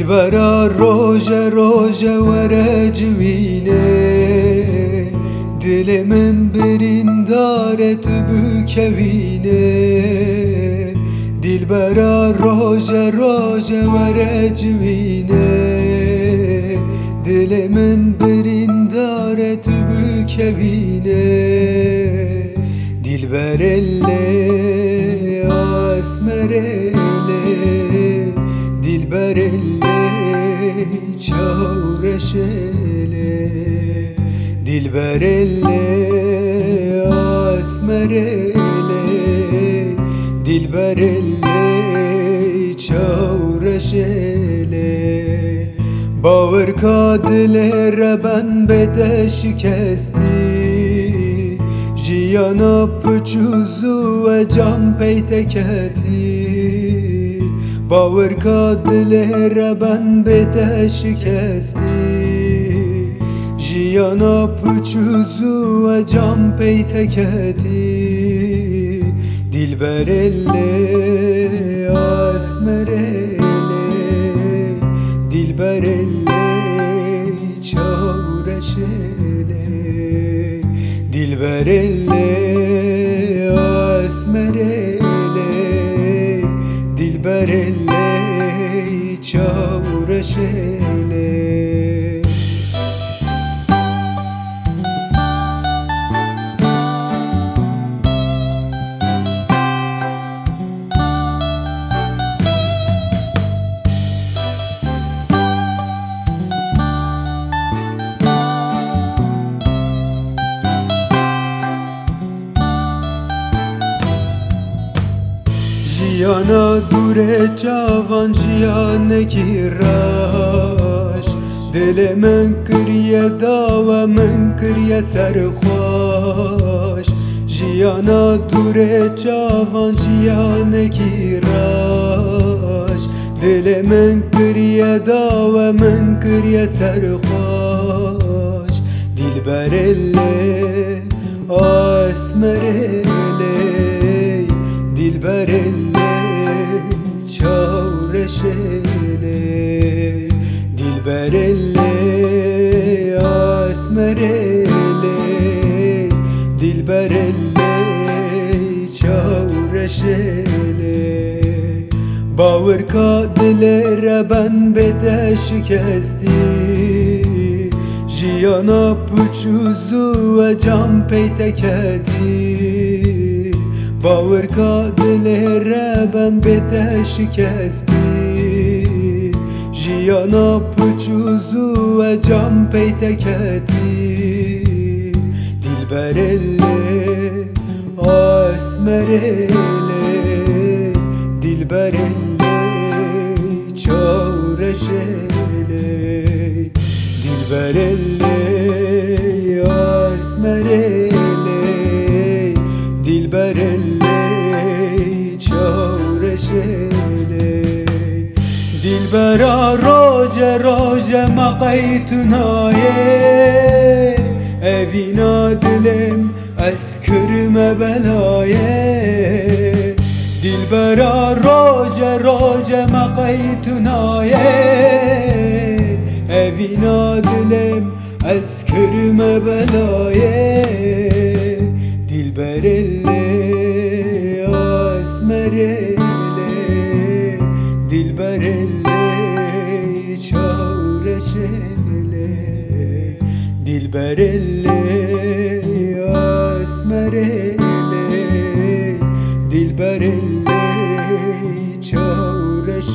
دلبرا روژه روژه وره جوینه دل من برینداره تو بکوینه دلبرا روژه روژه وره جوینه دل من برینداره تو بکوینه دلبر اللي اسمر اللي دلبر اللي چاورش اللي دلبر اللي اسمر اللي دلبر اللي چاورش اللي باور کادل ربن بده شکستی جیانا پچوزو و جام پیت کتی باور کادل ربن بده شکستی جیانا پچوزو و جام پیت کتی دلبر اللي اسمر اللي دلبر اللي چاورش اللي دلبر اللي اسمر اللي دلبر اللي چاورش اللي جیانا دور جوان جیان گیراش دل من کریه دا و من کریه سرخوش جیانا دور جوان جیان گیراش دل من کریه دا و من کریه سرخوش دلبر اللي اسمر اللي دلبر اللي چاورش اللي دلبر اللي اسمر اللي دلبر اللي چاورش اللي باور کا دل ربن بده شکستی جیانا پچوزو و جام پیت کتی باور کا دل ربن بده شکستی جیانا پچوزو و جام پیت کتی دلبر اللي اسمر اللي دلبر اللي چاورش اللي دلبر اللي اسمر اللي دلبر اللي چاورش اللي دلبرا روژه روژه مقیتونایه اوینا دلم از کرم بلایه دلبرا روژه روژه مقیتونایه اوینا دلم از کرم بلایه دلبر اللي اسمر اللي دلبر اللي چاورش اللي دلبر اللي اسمر اللي دلبر اللي چاورش